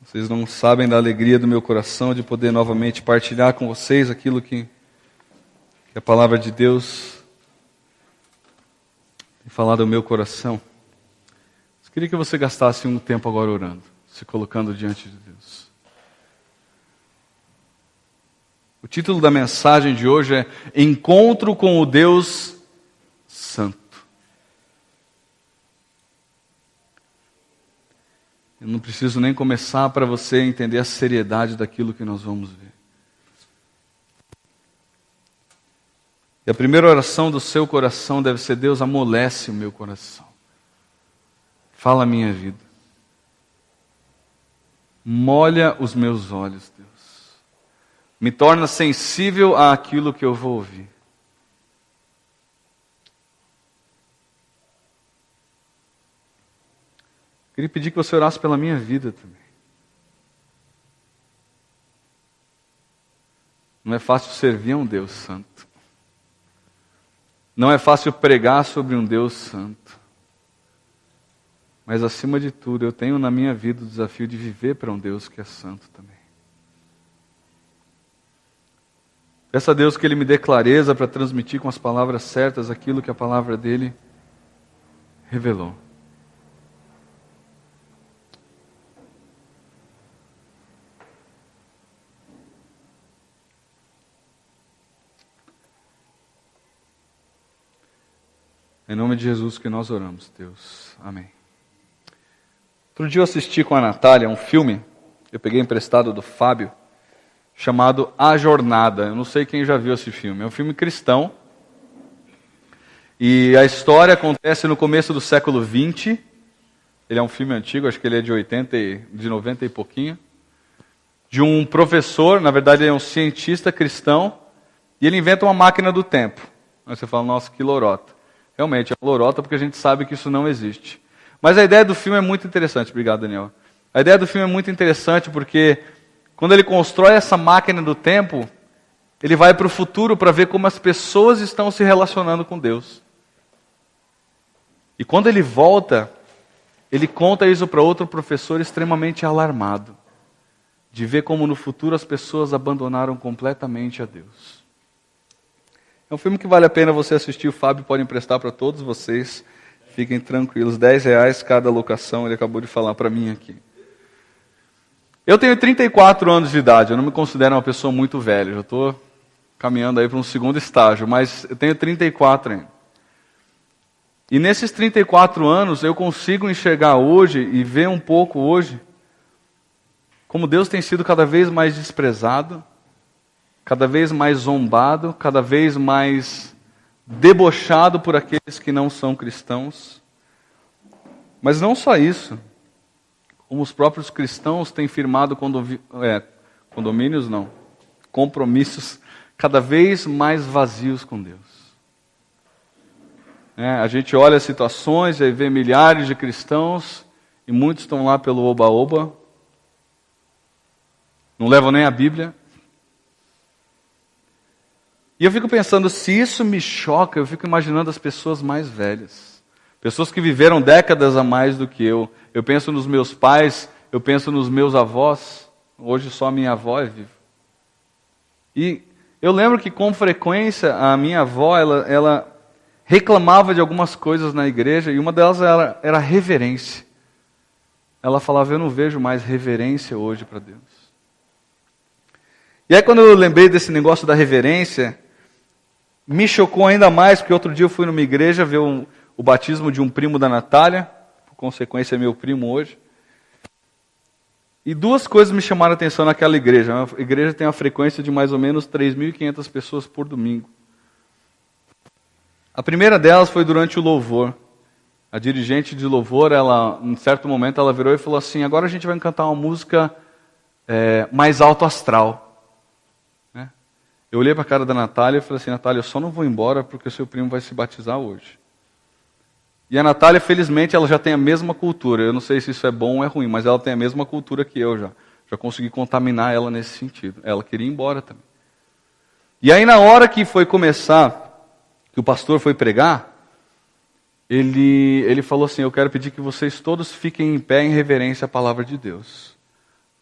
Vocês não sabem da alegria do meu coração de poder novamente partilhar com vocês aquilo que a palavra de Deus tem falado ao meu coração. Eu queria que você gastasse um tempo agora orando, se colocando diante de Deus. O título da mensagem de hoje é Encontro com o Deus Santo. Eu não preciso nem começar para você entender a seriedade daquilo que nós vamos ver. E a primeira oração do seu coração deve ser: Deus, amolece o meu coração. Fala a minha vida. Molha os meus olhos, Deus. Me torna sensível àquilo que eu vou ouvir. Queria pedir que você orasse pela minha vida também. Não é fácil servir a um Deus santo. Não é fácil pregar sobre um Deus santo. Mas acima de tudo, eu tenho na minha vida o desafio de viver para um Deus que é santo também. Peço a Deus que Ele me dê clareza para transmitir com as palavras certas aquilo que a palavra dEle revelou. Em nome de Jesus que nós oramos, Deus. Amém. Outro dia eu assisti com a Natália um filme, eu peguei emprestado do Fábio, chamado A Jornada. Eu não sei quem já viu esse filme. É um filme cristão. E a história acontece no começo do século XX. Ele é um filme antigo, acho que ele é de 90 e pouquinho. De um professor, na verdade ele é um cientista cristão, e ele inventa uma máquina do tempo. Aí você fala, nossa, que lorota. Realmente, é uma lorota porque a gente sabe que isso não existe. Mas a ideia do filme é muito interessante. Obrigado, Daniel. A ideia do filme é muito interessante porque quando ele constrói essa máquina do tempo, ele vai para o futuro para ver como as pessoas estão se relacionando com Deus. E quando ele volta, ele conta isso para outro professor extremamente alarmado, de ver como no futuro as pessoas abandonaram completamente a Deus. É um filme que vale a pena você assistir. O Fábio pode emprestar para todos vocês. Fiquem tranquilos, R$10 cada locação, ele acabou de falar para mim aqui. Eu tenho 34 anos de idade, eu não me considero uma pessoa muito velha, já estou caminhando aí para um segundo estágio, mas eu tenho 34 ainda. E nesses 34 anos eu consigo enxergar hoje e ver um pouco hoje como Deus tem sido cada vez mais desprezado, cada vez mais zombado, cada vez mais debochado por aqueles que não são cristãos. Mas não só isso, como os próprios cristãos têm firmado compromissos cada vez mais vazios com Deus. A gente olha as situações e aí vê milhares de cristãos e muitos estão lá pelo oba-oba, não levam nem a Bíblia. E eu fico pensando, se isso me choca, eu fico imaginando as pessoas mais velhas. Pessoas que viveram décadas a mais do que eu. Eu penso nos meus pais, eu penso nos meus avós. Hoje só a minha avó é viva. E eu lembro que com frequência a minha avó, ela reclamava de algumas coisas na igreja, e uma delas era reverência. Ela falava, eu não vejo mais reverência hoje para Deus. E aí quando eu lembrei desse negócio da reverência, me chocou ainda mais, porque outro dia eu fui numa igreja ver o batismo de um primo da Natália, por consequência é meu primo hoje. E duas coisas me chamaram a atenção naquela igreja. A igreja tem uma frequência de mais ou menos 3.500 pessoas por domingo. A primeira delas foi durante o louvor. A dirigente de louvor, em certo momento, ela virou e falou assim, agora a gente vai cantar uma música mais alto astral. Eu olhei para a cara da Natália e falei assim, Natália, eu só não vou embora porque o seu primo vai se batizar hoje. E a Natália, felizmente, ela já tem a mesma cultura. Eu não sei se isso é bom ou é ruim, mas ela tem a mesma cultura que eu já. Já consegui contaminar ela nesse sentido. Ela queria ir embora também. E aí na hora que foi começar, que o pastor foi pregar, ele falou assim, eu quero pedir que vocês todos fiquem em pé em reverência à palavra de Deus.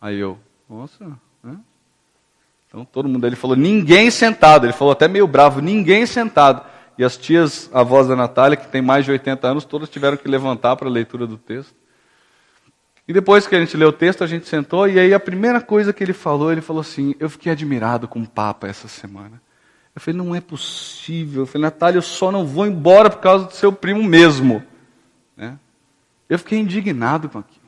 Aí eu, nossa, né? Então todo mundo, ele falou, ninguém sentado. Ele falou até meio bravo, ninguém sentado. E as tias, avós da Natália, que tem mais de 80 anos, todas tiveram que levantar para a leitura do texto. E depois que a gente leu o texto, a gente sentou, e aí a primeira coisa que ele falou assim, eu fiquei admirado com o Papa essa semana. Eu falei, não é possível. Eu falei, Natália, eu só não vou embora por causa do seu primo mesmo. Né? Eu fiquei indignado com aquilo.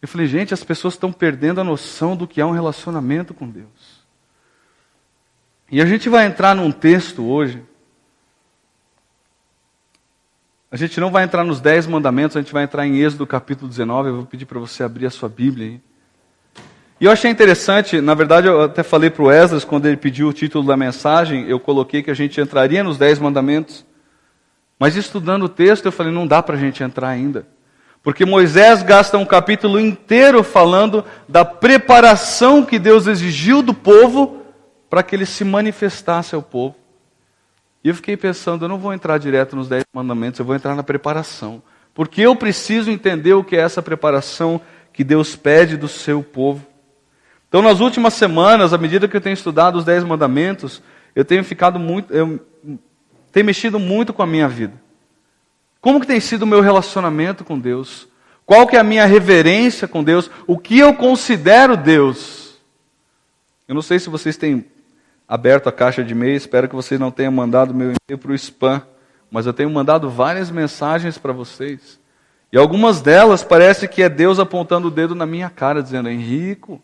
Eu falei, gente, as pessoas estão perdendo a noção do que é um relacionamento com Deus. E a gente vai entrar num texto hoje. A gente não vai entrar nos 10 mandamentos, a gente vai entrar em Êxodo capítulo 19. Eu vou pedir para você abrir a sua Bíblia aí. E eu achei interessante, na verdade eu até falei para o Esdras, quando ele pediu o título da mensagem, eu coloquei que a gente entraria nos 10 mandamentos. Mas estudando o texto, eu falei, não dá para a gente entrar ainda. Porque Moisés gasta um capítulo inteiro falando da preparação que Deus exigiu do povo para que ele se manifestasse ao povo. E eu fiquei pensando, eu não vou entrar direto nos 10 mandamentos, eu vou entrar na preparação. Porque eu preciso entender o que é essa preparação que Deus pede do seu povo. Então, nas últimas semanas, à medida que eu tenho estudado os 10 mandamentos, eu tenho mexido muito com a minha vida. Como que tem sido o meu relacionamento com Deus? Qual que é a minha reverência com Deus? O que eu considero Deus? Eu não sei se vocês têm aberto a caixa de e-mail, espero que vocês não tenham mandado meu e-mail para o spam, mas eu tenho mandado várias mensagens para vocês. E algumas delas parece que é Deus apontando o dedo na minha cara, dizendo, Henrico,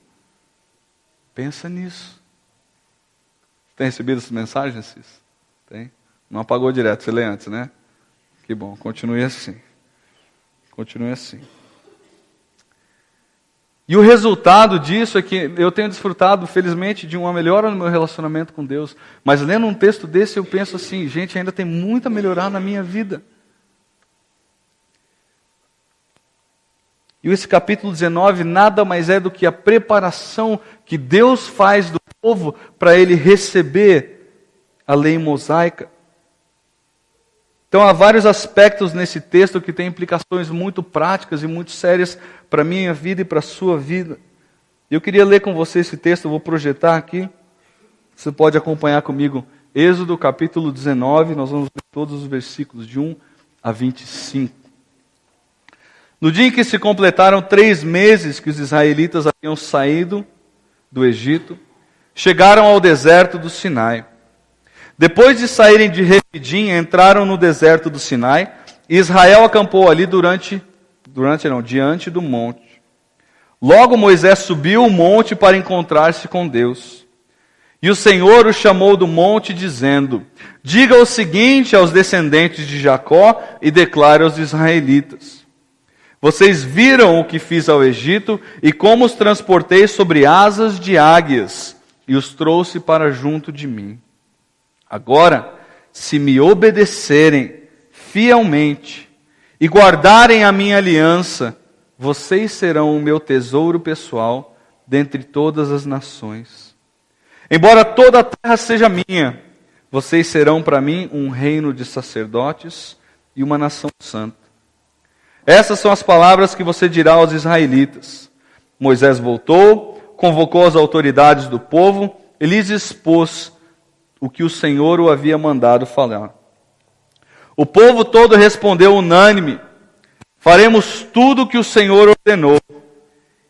pensa nisso. Tem recebido essas mensagens, Cis? Tem? Não apagou direto, você lê antes, né? Que bom, continue assim. Continue assim. E o resultado disso é que eu tenho desfrutado, felizmente, de uma melhora no meu relacionamento com Deus. Mas lendo um texto desse, eu penso assim, gente, ainda tem muito a melhorar na minha vida. E esse capítulo 19 nada mais é do que a preparação que Deus faz do povo para ele receber a lei mosaica. Então há vários aspectos nesse texto que têm implicações muito práticas e muito sérias para a minha vida e para a sua vida. Eu queria ler com você esse texto, eu vou projetar aqui. Você pode acompanhar comigo. Êxodo capítulo 19, nós vamos ler todos os versículos de 1 a 25. No dia em que se completaram 3 meses que os israelitas haviam saído do Egito, chegaram ao deserto do Sinai. Depois de saírem de Refidim, entraram no deserto do Sinai, e Israel acampou ali diante do monte. Logo Moisés subiu o monte para encontrar-se com Deus. E o Senhor o chamou do monte, dizendo, diga o seguinte aos descendentes de Jacó e declare aos israelitas. Vocês viram o que fiz ao Egito e como os transportei sobre asas de águias e os trouxe para junto de mim. Agora, se me obedecerem fielmente e guardarem a minha aliança, vocês serão o meu tesouro pessoal dentre todas as nações. Embora toda a terra seja minha, vocês serão para mim um reino de sacerdotes e uma nação santa. Essas são as palavras que você dirá aos israelitas. Moisés voltou, convocou as autoridades do povo e lhes expôs o que o Senhor o havia mandado falar. O povo todo respondeu unânime, faremos tudo o que o Senhor ordenou.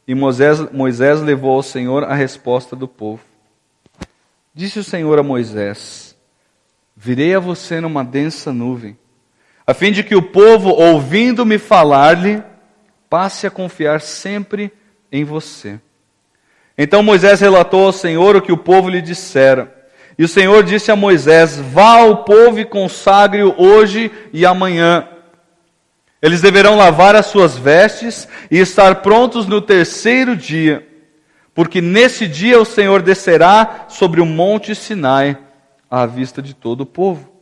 E Moisés levou ao Senhor a resposta do povo. Disse o Senhor a Moisés, virei a você numa densa nuvem, a fim de que o povo, ouvindo-me falar-lhe, passe a confiar sempre em você. Então Moisés relatou ao Senhor o que o povo lhe dissera. E o Senhor disse a Moisés, vá ao povo e consagre-o hoje e amanhã. Eles deverão lavar as suas vestes e estar prontos no 3º dia, porque nesse dia o Senhor descerá sobre o monte Sinai, à vista de todo o povo.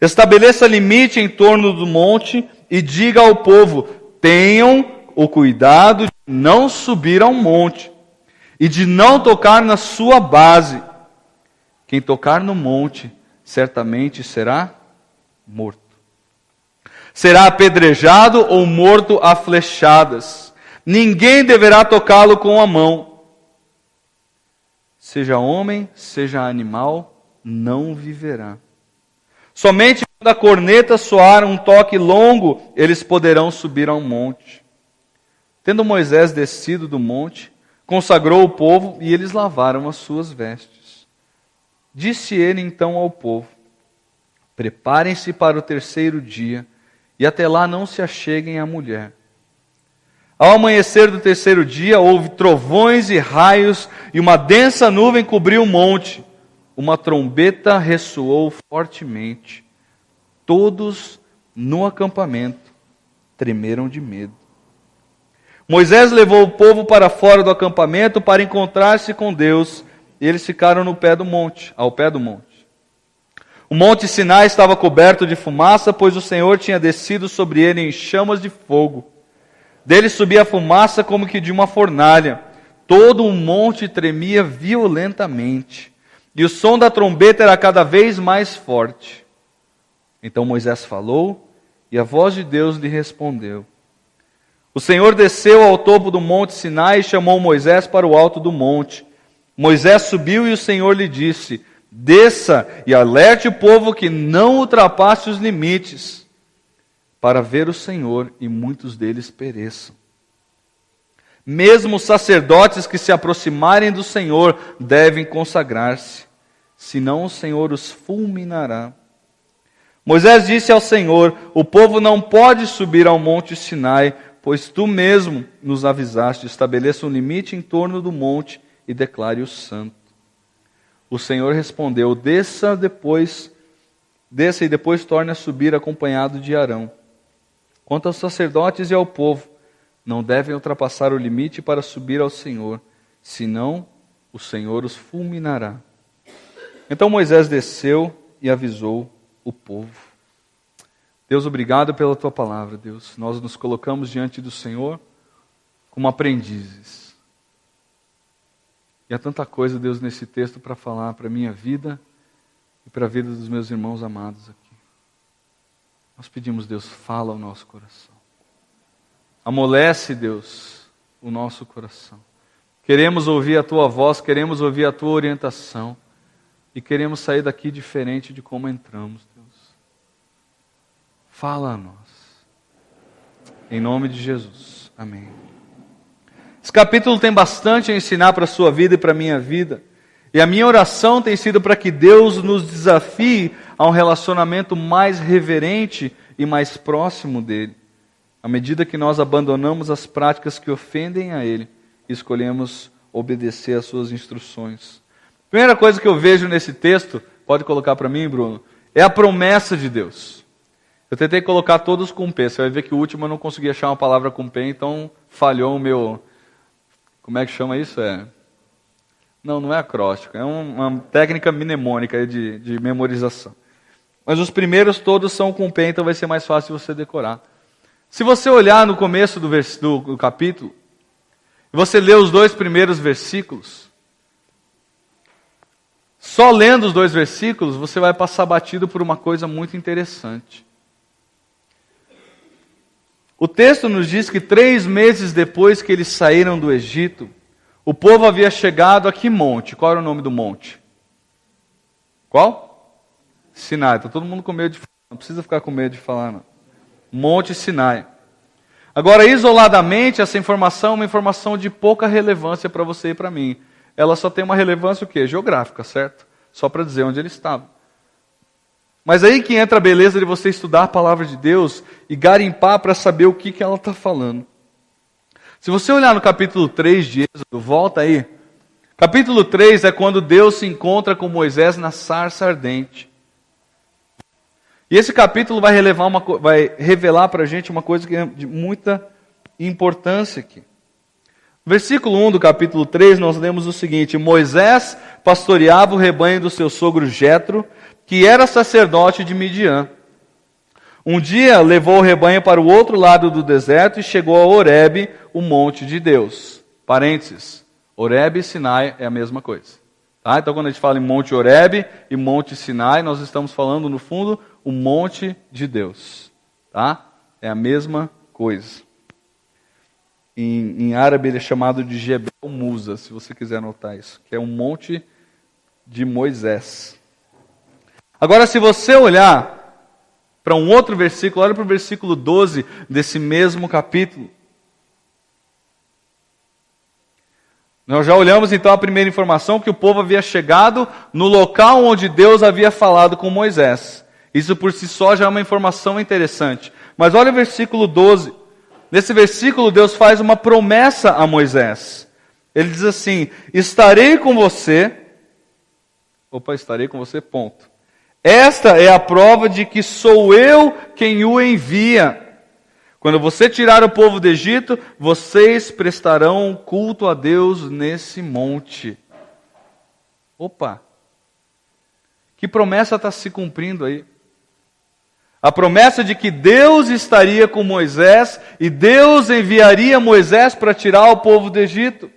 Estabeleça limite em torno do monte e diga ao povo, tenham o cuidado de não subir ao monte e de não tocar na sua base. Quem tocar no monte, certamente será morto. Será apedrejado ou morto a flechadas. Ninguém deverá tocá-lo com a mão. Seja homem, seja animal, não viverá. Somente quando a corneta soar um toque longo, eles poderão subir ao monte. Tendo Moisés descido do monte, consagrou o povo e eles lavaram as suas vestes. Disse ele então ao povo: preparem-se para o terceiro dia, e até lá não se acheguem à mulher. Ao amanhecer do terceiro dia, houve trovões e raios, e uma densa nuvem cobriu o monte. Uma trombeta ressoou fortemente. Todos no acampamento tremeram de medo. Moisés levou o povo para fora do acampamento para encontrar-se com Deus, e eles ficaram ao pé do monte. O monte Sinai estava coberto de fumaça, pois o Senhor tinha descido sobre ele em chamas de fogo. Dele subia a fumaça como que de uma fornalha. Todo o monte tremia violentamente, e o som da trombeta era cada vez mais forte. Então Moisés falou, e a voz de Deus lhe respondeu. O Senhor desceu ao topo do monte Sinai e chamou Moisés para o alto do monte. Moisés subiu e o Senhor lhe disse: desça e alerte o povo que não ultrapasse os limites, para ver o Senhor e muitos deles pereçam. Mesmo os sacerdotes que se aproximarem do Senhor devem consagrar-se, senão o Senhor os fulminará. Moisés disse ao Senhor: o povo não pode subir ao monte Sinai, pois tu mesmo nos avisaste, estabeleça um limite em torno do monte e declare-o santo. O Senhor respondeu: desça e depois torne a subir acompanhado de Arão. Quanto aos sacerdotes e ao povo, não devem ultrapassar o limite para subir ao Senhor, senão o Senhor os fulminará. Então Moisés desceu e avisou o povo. Deus, obrigado pela tua palavra, Deus. Nós nos colocamos diante do Senhor como aprendizes. E há tanta coisa, Deus, nesse texto para falar para a minha vida e para a vida dos meus irmãos amados aqui. Nós pedimos, Deus, fala ao nosso coração. Amolece, Deus, o nosso coração. Queremos ouvir a tua voz, queremos ouvir a tua orientação e queremos sair daqui diferente de como entramos, Deus. Fala a nós. Em nome de Jesus. Amém. Esse capítulo tem bastante a ensinar para a sua vida e para a minha vida. E a minha oração tem sido para que Deus nos desafie a um relacionamento mais reverente e mais próximo dele. À medida que nós abandonamos as práticas que ofendem a ele e escolhemos obedecer às suas instruções. Primeira coisa que eu vejo nesse texto, pode colocar para mim, Bruno, é a promessa de Deus. Eu tentei colocar todos com P, você vai ver que o último eu não consegui achar uma palavra com P, então falhou o meu... Como é que chama isso? Não é acróstico, é uma técnica mnemônica de memorização. Mas os primeiros todos são com P, então vai ser mais fácil você decorar. Se você olhar no começo do capítulo, e você ler os 2 primeiros versículos, só lendo os 2 versículos, você vai passar batido por uma coisa muito interessante. O texto nos diz que 3 meses depois que eles saíram do Egito, o povo havia chegado a que monte? Qual era o nome do monte? Qual? Sinai. Está todo mundo com medo de falar. Não precisa ficar com medo de falar, não. Monte Sinai. Agora, isoladamente, essa informação é uma informação de pouca relevância para você e para mim. Ela só tem uma relevância o quê? Geográfica, certo? Só para dizer onde ele estava. Mas aí que entra a beleza de você estudar a palavra de Deus e garimpar para saber o que ela está falando. Se você olhar no capítulo 3 de Êxodo, volta aí. Capítulo 3 é quando Deus se encontra com Moisés na sarça ardente. E esse capítulo vai revelar para a gente uma coisa que é de muita importância aqui. No versículo 1 do capítulo 3, nós lemos o seguinte: Moisés pastoreava o rebanho do seu sogro Jetro, que era sacerdote de Midian. Um dia levou o rebanho para o outro lado do deserto e chegou a Horebe, o monte de Deus. Parênteses, Horebe e Sinai é a mesma coisa. Tá? Então quando a gente fala em Monte Horebe e Monte Sinai, nós estamos falando no fundo o monte de Deus. Tá? É a mesma coisa. Em árabe ele é chamado de Jebel Musa, se você quiser anotar isso, que é um monte de Moisés. Agora, se você olhar para um outro versículo, olha para o versículo 12 desse mesmo capítulo. Nós já olhamos então a primeira informação, que o povo havia chegado no local onde Deus havia falado com Moisés. Isso por si só já é uma informação interessante. Mas olha o versículo 12. Nesse versículo Deus faz uma promessa a Moisés. Ele diz assim: estarei com você. Estarei com você, ponto. Esta é a prova de que sou eu quem o envia. Quando você tirar o povo do Egito, vocês prestarão culto a Deus nesse monte. Que promessa está se cumprindo aí? A promessa de que Deus estaria com Moisés e Deus enviaria Moisés para tirar o povo do Egito.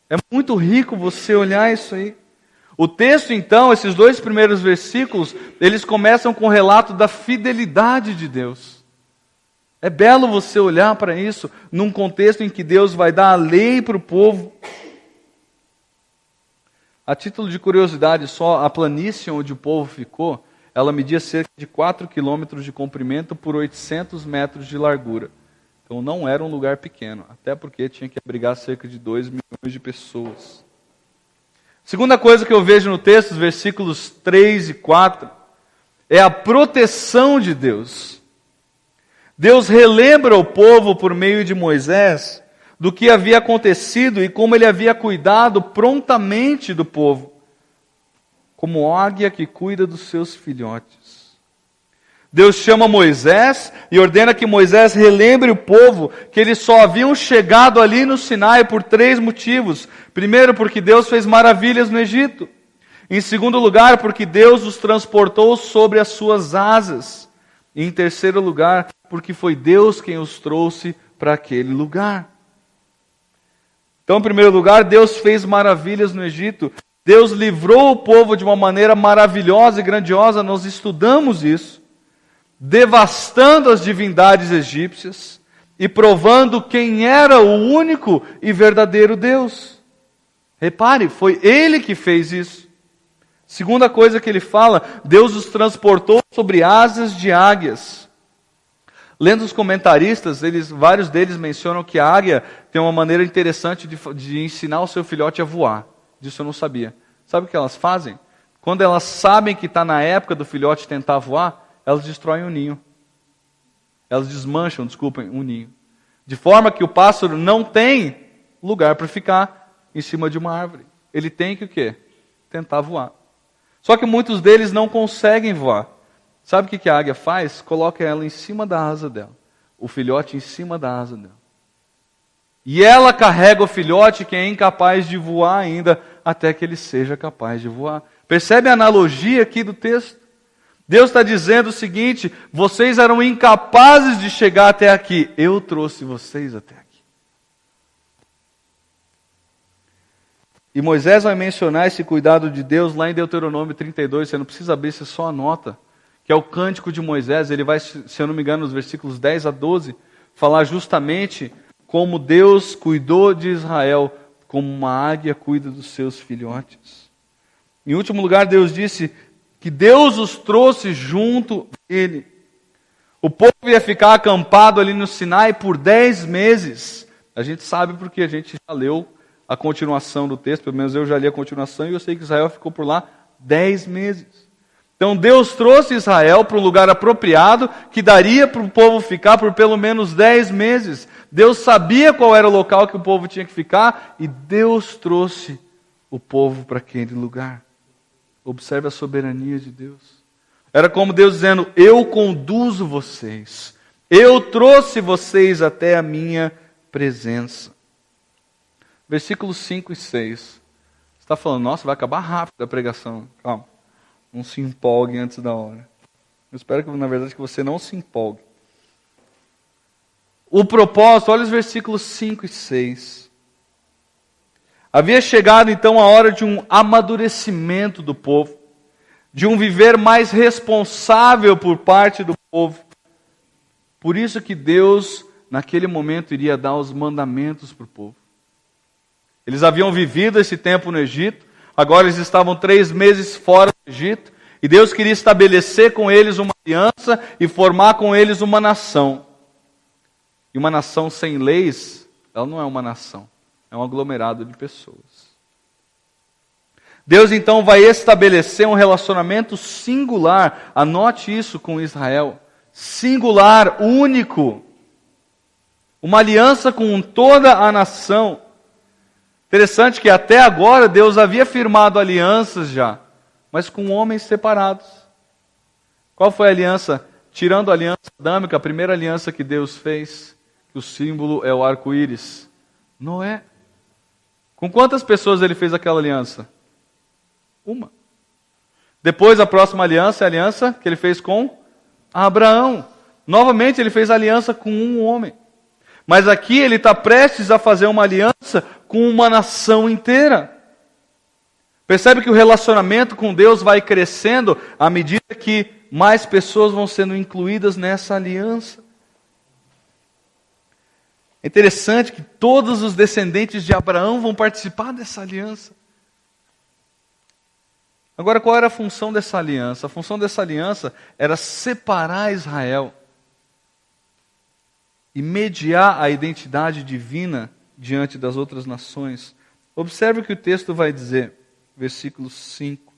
É muito rico você olhar isso aí. O texto, então, esses 2 primeiros versículos, eles começam com o relato da fidelidade de Deus. É belo você olhar para isso num contexto em que Deus vai dar a lei para o povo. A título de curiosidade só, a planície onde o povo ficou, ela media cerca de 4 quilômetros de comprimento por 800 metros de largura. Então não era um lugar pequeno, até porque tinha que abrigar cerca de 2 milhões de pessoas. Segunda coisa que eu vejo no texto, os versículos 3 e 4, é a proteção de Deus. Deus relembra o povo por meio de Moisés do que havia acontecido e como ele havia cuidado prontamente do povo, como águia que cuida dos seus filhotes. Deus chama Moisés e ordena que Moisés relembre o povo que eles só haviam chegado ali no Sinai por 3 motivos. Primeiro, porque Deus fez maravilhas no Egito. Em segundo lugar, porque Deus os transportou sobre as suas asas. E em terceiro lugar, porque foi Deus quem os trouxe para aquele lugar. Então, em primeiro lugar, Deus fez maravilhas no Egito. Deus livrou o povo de uma maneira maravilhosa e grandiosa, nós estudamos isso, devastando as divindades egípcias e provando quem era o único e verdadeiro Deus. Repare, foi Ele que fez isso. Segunda coisa que ele fala, Deus os transportou sobre asas de águias. Lendo os comentaristas, vários deles mencionam que a águia tem uma maneira interessante de ensinar o seu filhote a voar. Disso eu não sabia. Sabe o que elas fazem? Quando elas sabem que está na época do filhote tentar voar, elas destroem o ninho. Elas desmancham, um ninho. De forma que o pássaro não tem lugar para ficar em cima de uma árvore. Ele tem que o quê? Tentar voar. Só que muitos deles não conseguem voar. Sabe o que a águia faz? Coloca ela em cima da asa dela. O filhote em cima da asa dela. E ela carrega o filhote que é incapaz de voar ainda, até que ele seja capaz de voar. Percebe a analogia aqui do texto? Deus está dizendo o seguinte: vocês eram incapazes de chegar até aqui. Eu trouxe vocês até aqui. E Moisés vai mencionar esse cuidado de Deus lá em Deuteronômio 32. Você não precisa abrir, você só anota. Que é o cântico de Moisés. Ele vai, se eu não me engano, nos versículos 10 a 12, falar justamente como Deus cuidou de Israel, como uma águia cuida dos seus filhotes. Em último lugar, Deus disse que Deus os trouxe junto dele. O povo ia ficar acampado ali no Sinai por 10 meses. A gente sabe porque a gente já leu a continuação do texto, pelo menos eu já li a continuação, e eu sei que Israel ficou por lá 10 meses. Então Deus trouxe Israel para um lugar apropriado, que daria para o povo ficar por pelo menos 10 meses. Deus sabia qual era o local que o povo tinha que ficar, e Deus trouxe o povo para aquele lugar. Observe a soberania de Deus. Era como Deus dizendo: eu conduzo vocês, eu trouxe vocês até a minha presença. Versículos 5 e 6. Você está falando, nossa, vai acabar rápido a pregação. Calma. Não se empolgue antes da hora. Eu espero que, na verdade, que você não se empolgue. O propósito, olha os versículos 5 e 6. Havia chegado então a hora de um amadurecimento do povo, de um viver mais responsável por parte do povo. Por isso que Deus naquele momento, iria dar os mandamentos para o povo. Eles haviam vivido esse tempo no Egito, agora eles estavam 3 meses fora do Egito, e Deus queria estabelecer com eles uma aliança e formar com eles uma nação. E uma nação sem leis, ela não é uma nação, é um aglomerado de pessoas. Deus então vai estabelecer um relacionamento singular, anote isso com Israel, singular, único, uma aliança com toda a nação. Interessante que até agora Deus havia firmado alianças já, mas com homens separados. Qual foi a aliança? Tirando a aliança adâmica, a primeira aliança que Deus fez, que o símbolo é o arco-íris. Noé. Com quantas pessoas ele fez aquela aliança? Uma. Depois a próxima aliança é a aliança que ele fez com Abraão. Novamente ele fez aliança com um homem. Mas aqui ele está prestes a fazer uma aliança com uma nação inteira. Percebe que o relacionamento com Deus vai crescendo à medida que mais pessoas vão sendo incluídas nessa aliança. É interessante que todos os descendentes de Abraão vão participar dessa aliança. Agora, qual era a função dessa aliança? A função dessa aliança era separar Israel e mediar a identidade divina diante das outras nações. Observe o que o texto vai dizer, versículos 5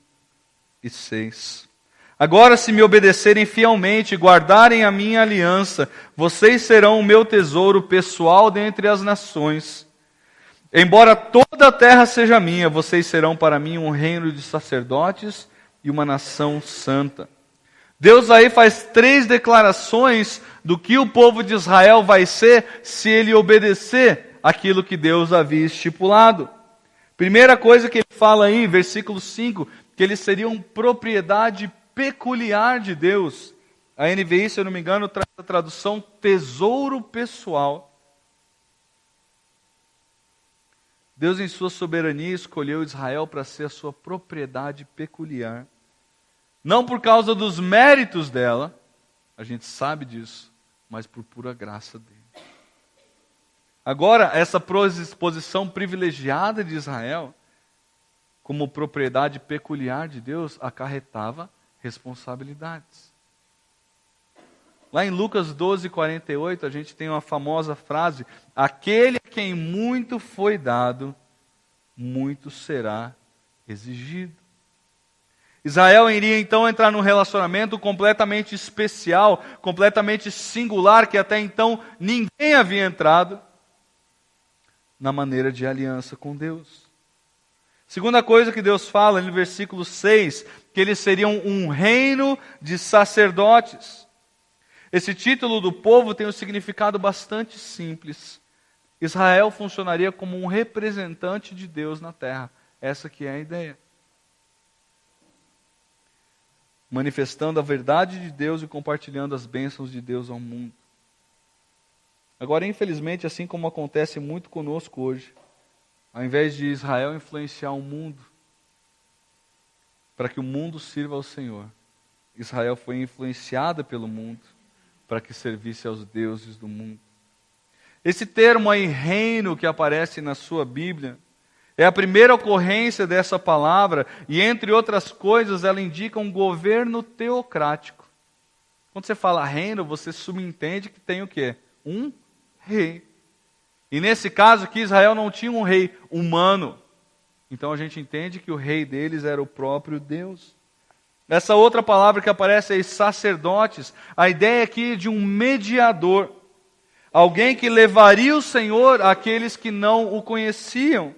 e 6. Agora, se me obedecerem fielmente e guardarem a minha aliança, vocês serão o meu tesouro pessoal dentre as nações. Embora toda a terra seja minha, vocês serão para mim um reino de sacerdotes e uma nação santa. Deus aí faz 3 declarações do que o povo de Israel vai ser se ele obedecer aquilo que Deus havia estipulado. Primeira coisa que ele fala aí, versículo 5, que eles seriam propriedade peculiar de Deus. A NVI, se eu não me engano, traz a tradução tesouro pessoal. Deus, em sua soberania, escolheu Israel para ser a sua propriedade peculiar. Não por causa dos méritos dela, a gente sabe disso, mas por pura graça dele. Agora, essa posição privilegiada de Israel, como propriedade peculiar de Deus, acarretava responsabilidades. Lá em Lucas 12:48, a gente tem uma famosa frase: aquele a quem muito foi dado, muito será exigido. Israel iria então entrar num relacionamento completamente especial, completamente singular, que até então ninguém havia entrado, na maneira de aliança com Deus. Segunda coisa que Deus fala no versículo 6, que eles seriam um reino de sacerdotes. Esse título do povo tem um significado bastante simples. Israel funcionaria como um representante de Deus na terra. Essa que é a ideia. Manifestando a verdade de Deus e compartilhando as bênçãos de Deus ao mundo. Agora, infelizmente, assim como acontece muito conosco hoje, ao invés de Israel influenciar o mundo, para que o mundo sirva ao Senhor, Israel foi influenciada pelo mundo, para que servisse aos deuses do mundo. Esse termo aí, reino, que aparece na sua Bíblia, é a primeira ocorrência dessa palavra, e entre outras coisas, ela indica um governo teocrático. Quando você fala reino, você subentende que tem o quê? Um rei. E nesse caso aqui, Israel não tinha um rei humano. Então a gente entende que o rei deles era o próprio Deus. Essa outra palavra que aparece aí, sacerdotes, a ideia aqui é de um mediador. Alguém que levaria o Senhor àqueles que não o conheciam.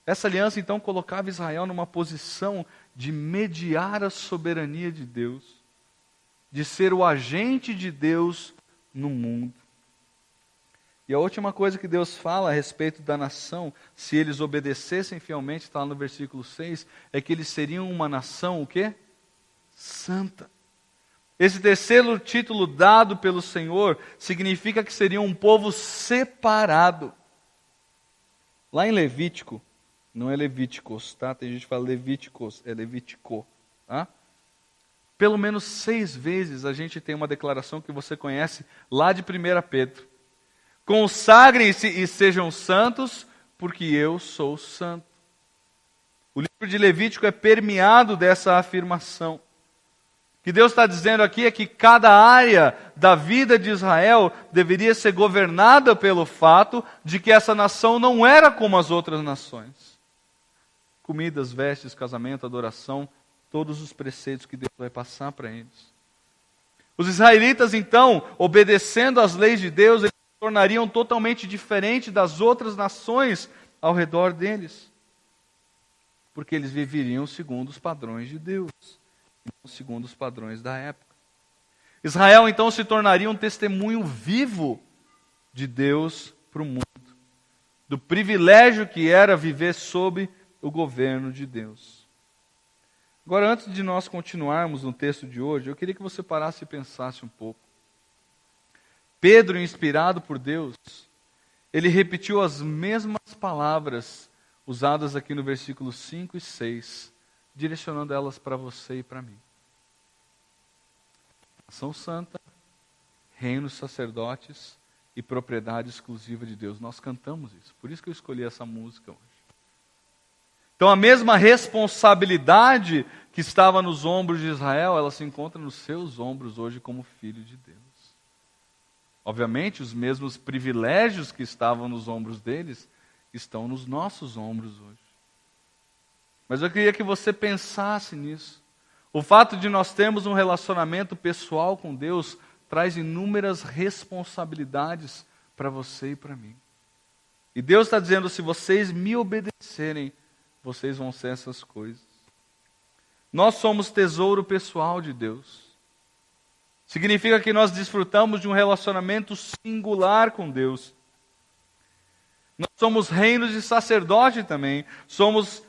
Essa aliança então colocava Israel numa posição de mediar a soberania de Deus, de ser o agente de Deus no mundo. E a última coisa que Deus fala a respeito da nação, se eles obedecessem fielmente, está lá no versículo 6, é que eles seriam uma nação, o quê? Santa. Esse terceiro título dado pelo Senhor significa que seriam um povo separado. Lá em Levítico, não é Levíticos, tá? Tem gente que fala Levíticos, é Levítico, tá? pelo menos 6 vezes a gente tem uma declaração que você conhece lá de 1 Pedro. Consagrem-se e sejam santos, porque eu sou santo. O livro de Levítico é permeado dessa afirmação. O que Deus está dizendo aqui é que cada área da vida de Israel deveria ser governada pelo fato de que essa nação não era como as outras nações. Comidas, vestes, casamento, adoração, todos os preceitos que Deus vai passar para eles. Os israelitas, então, obedecendo às leis de Deus, eles se tornariam totalmente diferentes das outras nações ao redor deles. Porque eles viveriam segundo os padrões de Deus, não segundo os padrões da época. Israel, então, se tornaria um testemunho vivo de Deus para o mundo, do privilégio que era viver sob o governo de Deus. Agora, antes de nós continuarmos no texto de hoje, eu queria que você parasse e pensasse um pouco. Pedro, inspirado por Deus, ele repetiu as mesmas palavras usadas aqui no versículos 5 e 6, direcionando elas para você e para mim. Nação santa, reinos sacerdotes e propriedade exclusiva de Deus. Nós cantamos isso, por isso que eu escolhi essa música hoje. Então a mesma responsabilidade que estava nos ombros de Israel, ela se encontra nos seus ombros hoje como filho de Deus. Obviamente, os mesmos privilégios que estavam nos ombros deles estão nos nossos ombros hoje. Mas eu queria que você pensasse nisso. O fato de nós termos um relacionamento pessoal com Deus traz inúmeras responsabilidades para você e para mim. E Deus está dizendo, se vocês me obedecerem, vocês vão ser essas coisas. Nós somos tesouro pessoal de Deus. Significa que nós desfrutamos de um relacionamento singular com Deus. Nós somos reinos de sacerdote também.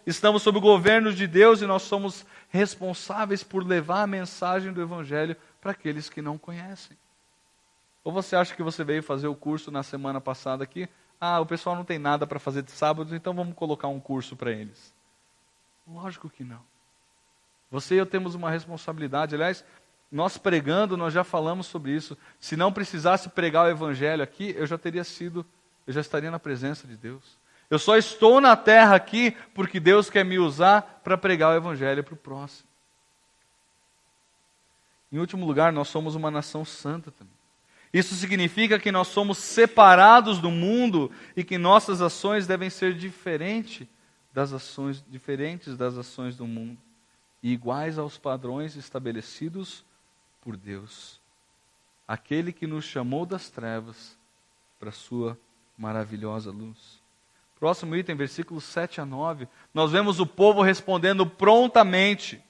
Estamos sob o governo de Deus e nós somos responsáveis por levar a mensagem do Evangelho para aqueles que não conhecem. Ou você acha que você veio fazer o curso na semana passada aqui? O pessoal não tem nada para fazer de sábado, então vamos colocar um curso para eles. Lógico que não. Você e eu temos uma responsabilidade. Aliás, nós pregando, nós já falamos sobre isso. Se não precisasse pregar o Evangelho aqui, eu já estaria na presença de Deus. Eu só estou na terra aqui porque Deus quer me usar para pregar o Evangelho para o próximo. Em último lugar, nós somos uma nação santa também. Isso significa que nós somos separados do mundo e que nossas ações devem ser diferentes das ações do mundo e iguais aos padrões estabelecidos por Deus. Aquele que nos chamou das trevas para a sua maravilhosa luz. Próximo item, versículos 7 a 9, nós vemos o povo respondendo prontamente.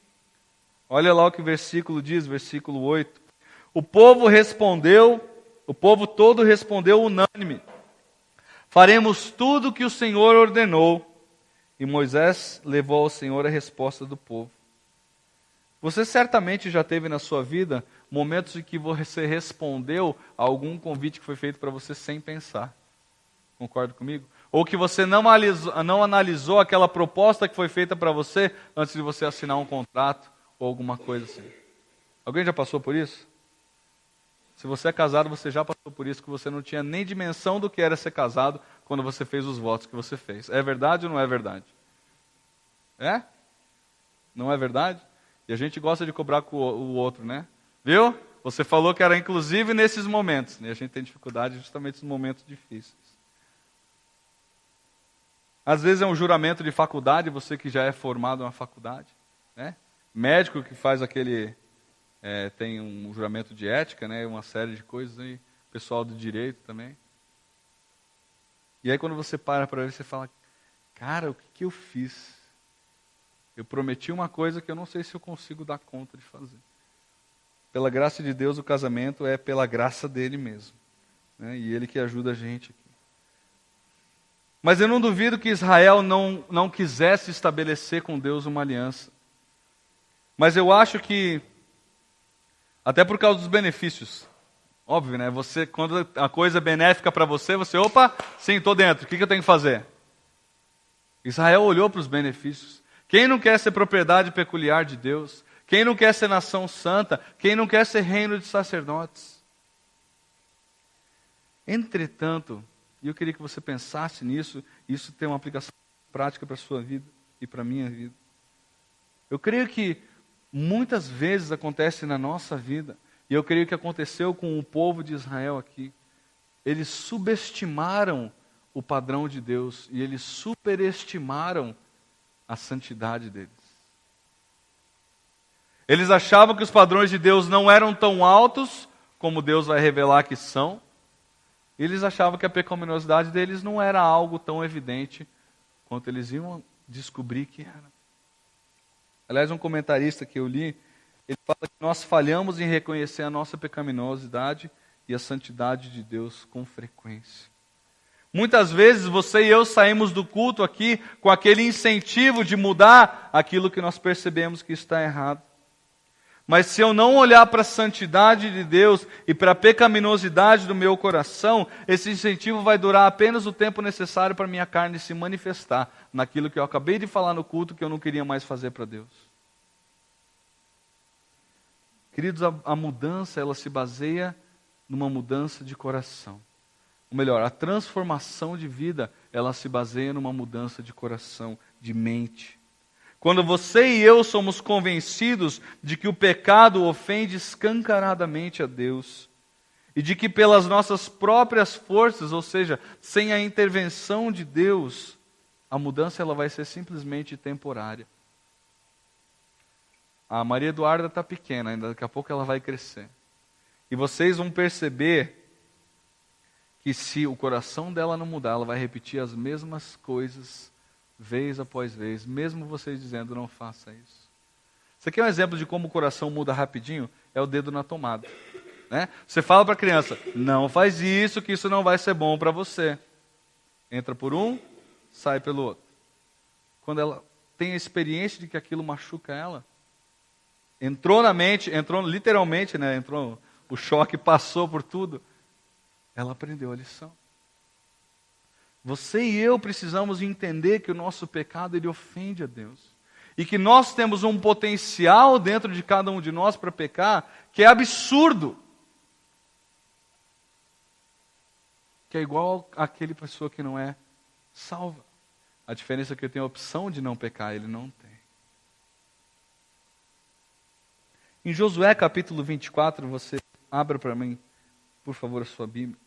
Olha lá o que o versículo diz, versículo 8. O povo todo respondeu unânime: faremos tudo o que o Senhor ordenou. E Moisés levou ao Senhor a resposta do povo. Você certamente já teve na sua vida momentos em que você respondeu a algum convite que foi feito para você sem pensar. Concorda comigo? Ou que você não analisou aquela proposta que foi feita para você antes de você assinar um contrato ou alguma coisa assim. Alguém já passou por isso? Se você é casado, você já passou por isso, que você não tinha nem dimensão do que era ser casado quando você fez os votos que você fez. É verdade ou não é verdade? É? Não é verdade? E a gente gosta de cobrar com o outro, né? Viu? Você falou que era inclusive nesses momentos. E a gente tem dificuldade justamente nos momentos difíceis. Às vezes é um juramento de faculdade, você que já é formado na faculdade, né? Médico que faz tem um juramento de ética, né? Uma série de coisas aí. Pessoal do direito também. E aí quando você para ver, você fala, cara, o que eu fiz? Eu prometi uma coisa que eu não sei se eu consigo dar conta de fazer. Pela graça de Deus, o casamento é pela graça dele mesmo, né? E ele que ajuda a gente aqui. Mas eu não duvido que Israel não quisesse estabelecer com Deus uma aliança. Mas eu acho que, até por causa dos benefícios, óbvio, né? Você, quando a coisa é benéfica para você, opa, sim, estou dentro, o que eu tenho que fazer? Israel olhou para os benefícios. Quem não quer ser propriedade peculiar de Deus? Quem não quer ser nação santa? Quem não quer ser reino de sacerdotes? Entretanto, e eu queria que você pensasse nisso, isso tem uma aplicação prática para a sua vida e para a minha vida. Eu creio que muitas vezes acontece na nossa vida, e eu creio que aconteceu com o povo de Israel aqui. Eles subestimaram o padrão de Deus e eles superestimaram a santidade deles. Eles achavam que os padrões de Deus não eram tão altos como Deus vai revelar que são. Eles achavam que a pecaminosidade deles não era algo tão evidente quanto eles iam descobrir que era. Aliás, um comentarista que eu li, ele fala que nós falhamos em reconhecer a nossa pecaminosidade e a santidade de Deus com frequência. Muitas vezes você e eu saímos do culto aqui com aquele incentivo de mudar aquilo que nós percebemos que está errado. Mas se eu não olhar para a santidade de Deus e para a pecaminosidade do meu coração, esse incentivo vai durar apenas o tempo necessário para a minha carne se manifestar naquilo que eu acabei de falar no culto que eu não queria mais fazer para Deus. Queridos, a mudança, ela se baseia numa mudança de coração. Ou melhor, a transformação de vida, ela se baseia numa mudança de coração, de mente. Quando você e eu somos convencidos de que o pecado ofende escancaradamente a Deus, e de que pelas nossas próprias forças, ou seja, sem a intervenção de Deus, a mudança ela vai ser simplesmente temporária. A Maria Eduarda está pequena, ainda daqui a pouco ela vai crescer. E vocês vão perceber que se o coração dela não mudar, ela vai repetir as mesmas coisas vez após vez, mesmo vocês dizendo não faça isso. Isso aqui é um exemplo de como o coração muda rapidinho, é o dedo na tomada. Né? Você fala para a criança, não faz isso, que isso não vai ser bom para você. Entra por um, sai pelo outro. Quando ela tem a experiência de que aquilo machuca ela, entrou na mente, entrou literalmente, né? Entrou, o choque passou por tudo, ela aprendeu a lição. Você e eu precisamos entender que o nosso pecado ele ofende a Deus. E que nós temos um potencial dentro de cada um de nós para pecar que é absurdo. Que é igual àquele pessoa que não é salva. A diferença é que ele tem a opção de não pecar, ele não tem. Em Josué capítulo 24, você abra para mim, por favor, a sua Bíblia.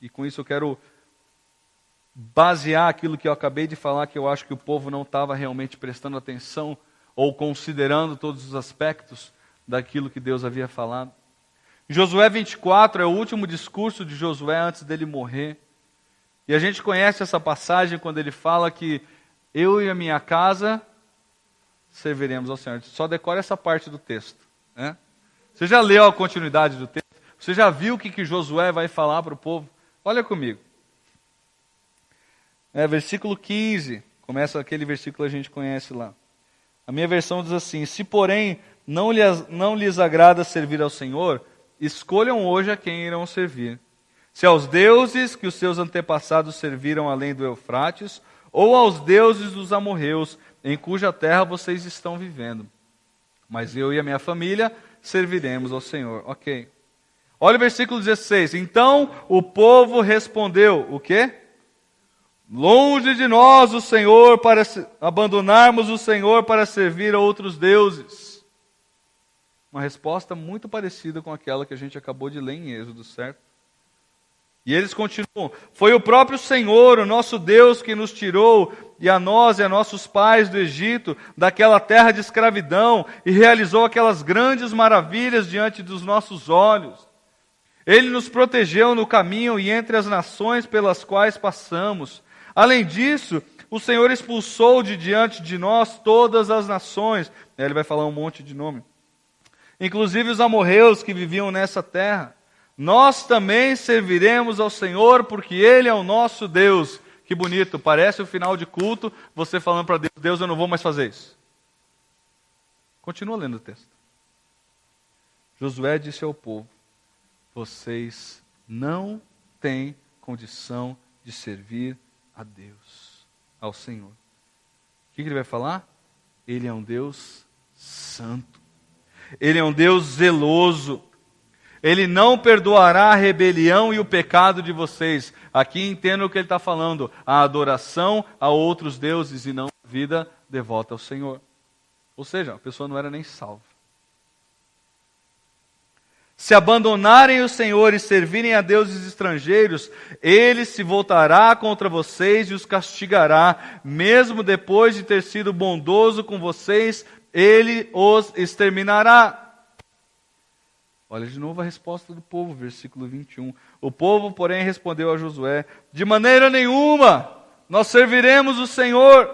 E com isso eu quero basear aquilo que eu acabei de falar, que eu acho que o povo não estava realmente prestando atenção ou considerando todos os aspectos daquilo que Deus havia falado. Josué 24 é o último discurso de Josué antes dele morrer. E a gente conhece essa passagem quando ele fala que eu e a minha casa serviremos ao Senhor. Só decora essa parte do texto. Né? Você já leu a continuidade do texto? Você já viu o que Josué vai falar para o povo? Olha comigo. Versículo 15. Começa aquele versículo que a gente conhece lá. A minha versão diz assim: se porém não lhes agrada servir ao Senhor, escolham hoje a quem irão servir. Se aos deuses que os seus antepassados serviram além do Eufrates, ou aos deuses dos amorreus, em cuja terra vocês estão vivendo. Mas eu e a minha família serviremos ao Senhor. Ok. Olha o versículo 16. Então o povo respondeu, o quê? Longe de nós o Senhor, para abandonarmos o Senhor para servir a outros deuses. Uma resposta muito parecida com aquela que a gente acabou de ler em Êxodo, certo? E eles continuam, foi o próprio Senhor, o nosso Deus, que nos tirou, e a nós e a nossos pais do Egito, daquela terra de escravidão, e realizou aquelas grandes maravilhas diante dos nossos olhos. Ele nos protegeu no caminho e entre as nações pelas quais passamos. Além disso, o Senhor expulsou de diante de nós todas as nações. Ele vai falar um monte de nome. Inclusive os amorreus que viviam nessa terra. Nós também serviremos ao Senhor, porque Ele é o nosso Deus. Que bonito, parece o final de culto, você falando para Deus, Deus, eu não vou mais fazer isso. Continua lendo o texto. Josué disse ao povo, vocês não têm condição de servir a Deus, ao Senhor. O que ele vai falar? Ele é um Deus santo. Ele é um Deus zeloso. Ele não perdoará a rebelião e o pecado de vocês. Aqui entendo o que ele está falando. A adoração a outros deuses e não a vida devota ao Senhor. Ou seja, a pessoa não era nem salva. Se abandonarem o Senhor e servirem a deuses estrangeiros, Ele se voltará contra vocês e os castigará. Mesmo depois de ter sido bondoso com vocês, Ele os exterminará. Olha de novo a resposta do povo, versículo 21. O povo, porém, respondeu a Josué: de maneira nenhuma nós serviremos o Senhor.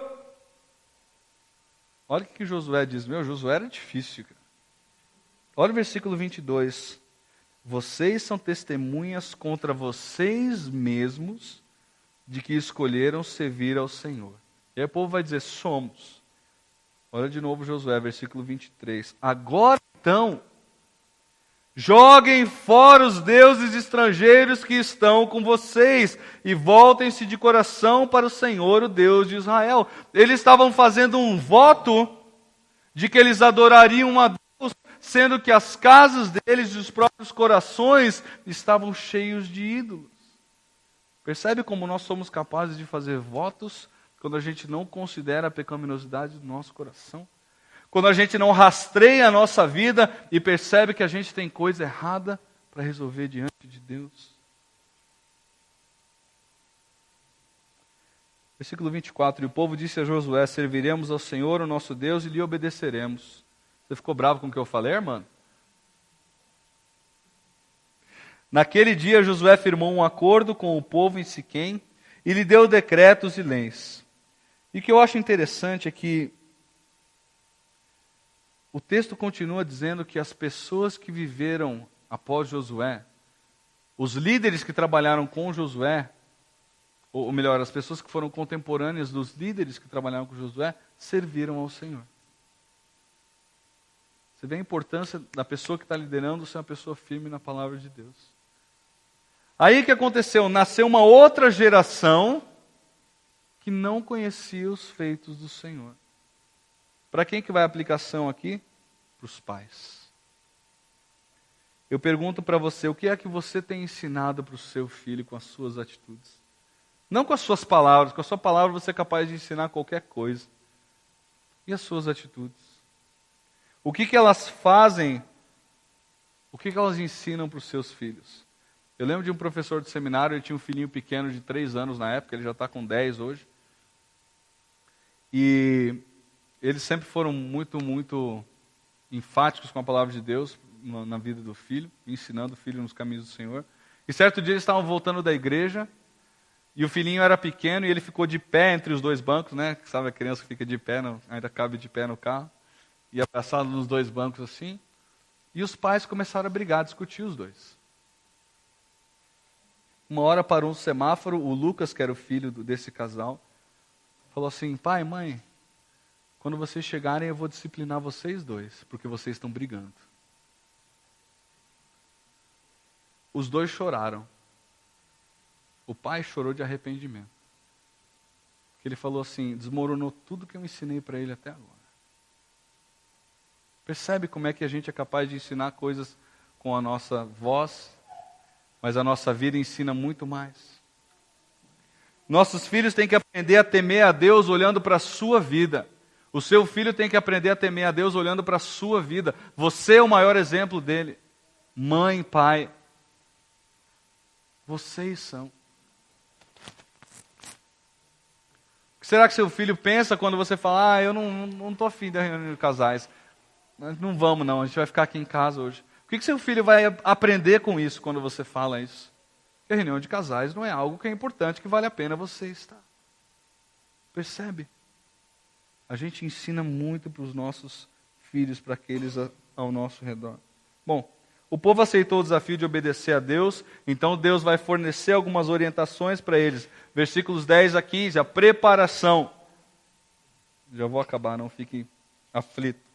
Olha o que Josué diz. Josué era difícil, cara. Olha o versículo 22. Vocês são testemunhas contra vocês mesmos de que escolheram servir ao Senhor. E aí o povo vai dizer: somos. Olha de novo Josué, versículo 23. Agora então, joguem fora os deuses estrangeiros que estão com vocês e voltem-se de coração para o Senhor, o Deus de Israel. Eles estavam fazendo um voto de que eles adorariam a Deus, sendo que as casas deles e os próprios corações estavam cheios de ídolos. Percebe como nós somos capazes de fazer votos quando a gente não considera a pecaminosidade do nosso coração? Quando a gente não rastreia a nossa vida e percebe que a gente tem coisa errada para resolver diante de Deus. Versículo 24. E o povo disse a Josué: serviremos ao Senhor, o nosso Deus, e lhe obedeceremos. Você ficou bravo com o que eu falei, irmão? Naquele dia Josué firmou um acordo com o povo em Siquém e lhe deu decretos e leis. E o que eu acho interessante é que o texto continua dizendo que as pessoas que viveram após Josué, os líderes que trabalharam com Josué, ou melhor, as pessoas que foram contemporâneas dos líderes que trabalharam com Josué, serviram ao Senhor. Você vê a importância da pessoa que está liderando ser uma pessoa firme na palavra de Deus. Aí o que aconteceu? Nasceu uma outra geração que não conhecia os feitos do Senhor. Para quem que vai a aplicação aqui? Para os pais. Eu pergunto para você, o que é que você tem ensinado para o seu filho com as suas atitudes? Não com as suas palavras, com a sua palavra você é capaz de ensinar qualquer coisa. E as suas atitudes? O que elas fazem, o que elas ensinam para os seus filhos? Eu lembro de um professor de seminário, ele tinha um filhinho pequeno de 3 anos na época, ele já está com 10 hoje. E eles sempre foram muito enfáticos com a palavra de Deus na vida do filho, ensinando o filho nos caminhos do Senhor. E certo dia eles estavam voltando da igreja, e o filhinho era pequeno, e ele ficou de pé entre os 2 bancos, né? Sabe a criança que fica de pé, ainda cabe de pé no carro. E abraçado nos 2 bancos assim. E os pais começaram a brigar, a discutir os dois. Uma hora parou um semáforo, o Lucas, que era o filho desse casal, falou assim: pai, mãe, quando vocês chegarem eu vou disciplinar vocês dois, porque vocês estão brigando. Os dois choraram. O pai chorou de arrependimento. Porque ele falou assim: desmoronou tudo que eu ensinei para ele até agora. Percebe como é que a gente é capaz de ensinar coisas com a nossa voz, mas a nossa vida ensina muito mais. Nossos filhos têm que aprender a temer a Deus olhando para a sua vida. O seu filho tem que aprender a temer a Deus olhando para a sua vida. Você é o maior exemplo dele. Mãe, pai. Vocês são. O que será que seu filho pensa quando você fala: eu não estou afim da reunião de casais? Não vamos não, a gente vai ficar aqui em casa hoje. O que seu filho vai aprender com isso quando você fala isso? Que a reunião de casais não é algo que é importante, que vale a pena você estar. Percebe? A gente ensina muito para os nossos filhos, para aqueles ao nosso redor. Bom, o povo aceitou o desafio de obedecer a Deus, então Deus vai fornecer algumas orientações para eles. Versículos 10 a 15, a preparação. Já vou acabar, não fique aflito.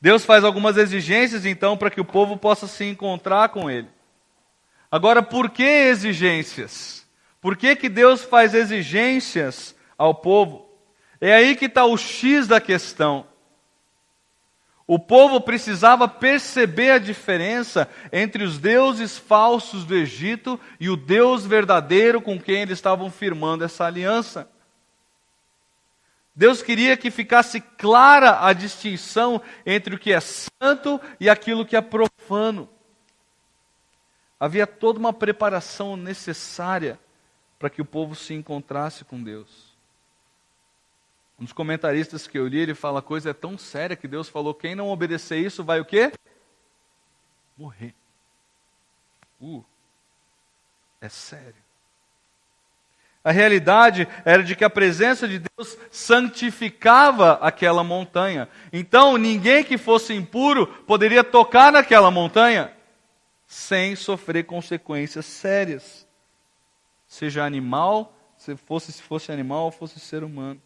Deus faz algumas exigências, então, para que o povo possa se encontrar com Ele. Agora, por que exigências? Por que Deus faz exigências ao povo? É aí que está o X da questão. O povo precisava perceber a diferença entre os deuses falsos do Egito e o Deus verdadeiro com quem eles estavam firmando essa aliança. Deus queria que ficasse clara a distinção entre o que é santo e aquilo que é profano. Havia toda uma preparação necessária para que o povo se encontrasse com Deus. Um dos comentaristas que eu li, ele fala: a coisa é tão séria que Deus falou: quem não obedecer isso vai o quê? Morrer. É sério. A realidade era de que a presença de Deus santificava aquela montanha. Então, ninguém que fosse impuro poderia tocar naquela montanha sem sofrer consequências sérias. Seja animal, se fosse animal ou fosse ser humano.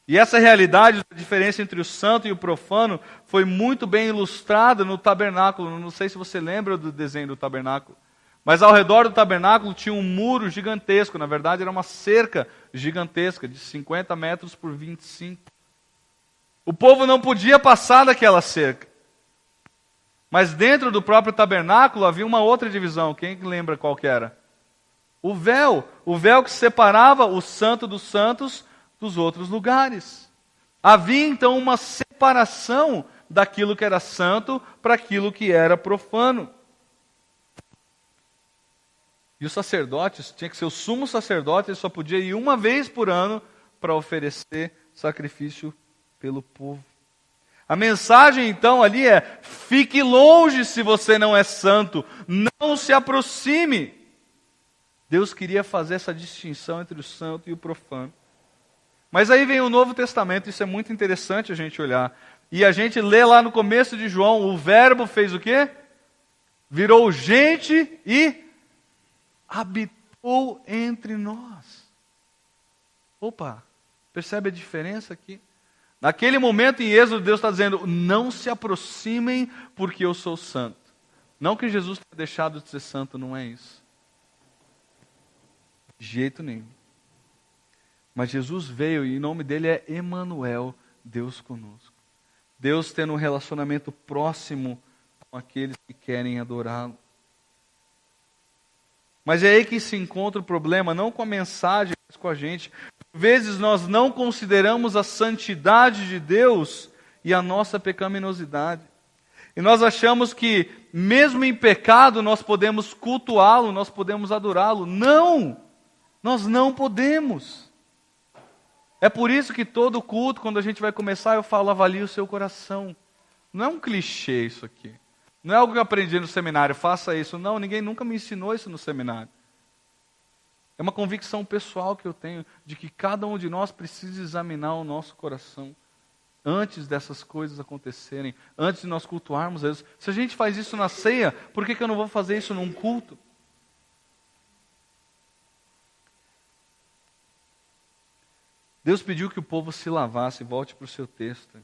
E essa realidade da diferença entre o santo e o profano foi muito bem ilustrada no tabernáculo. Não sei se você lembra do desenho do tabernáculo. Mas ao redor do tabernáculo tinha um muro gigantesco. Na verdade, era uma cerca gigantesca, de 50 metros por 25. O povo não podia passar daquela cerca. Mas dentro do próprio tabernáculo havia uma outra divisão. Quem lembra qual que era? O véu que separava o santo dos santos dos outros lugares. Havia então uma separação daquilo que era santo para aquilo que era profano. E os sacerdotes, tinha que ser o sumo sacerdote, ele só podia ir uma vez por ano para oferecer sacrifício pelo povo. A mensagem então ali é: fique longe se você não é santo, não se aproxime. Deus queria fazer essa distinção entre o santo e o profano. Mas aí vem o Novo Testamento, isso é muito interessante a gente olhar. E a gente lê lá no começo de João, o verbo fez o quê? Virou gente e habitou entre nós. Opa, percebe a diferença aqui? Naquele momento em Êxodo, Deus está dizendo: não se aproximem porque eu sou santo. Não que Jesus tenha deixado de ser santo, não é isso. De jeito nenhum. Mas Jesus veio e o nome dele é Emanuel, Deus conosco. Deus tendo um relacionamento próximo com aqueles que querem adorá-lo. Mas é aí que se encontra o problema, não com a mensagem, mas com a gente. Por vezes nós não consideramos a santidade de Deus e a nossa pecaminosidade. E nós achamos que, mesmo em pecado, nós podemos cultuá-lo, nós podemos adorá-lo. Não! Nós não podemos. É por isso que todo culto, quando a gente vai começar, eu falo: avalie o seu coração. Não é um clichê isso aqui. Não é algo que eu aprendi no seminário, faça isso. Não, ninguém nunca me ensinou isso no seminário. É uma convicção pessoal que eu tenho de que cada um de nós precisa examinar o nosso coração antes dessas coisas acontecerem, antes de nós cultuarmos a Deus. Se a gente faz isso na ceia, por que eu não vou fazer isso num culto? Deus pediu que o povo se lavasse, volte para o seu texto.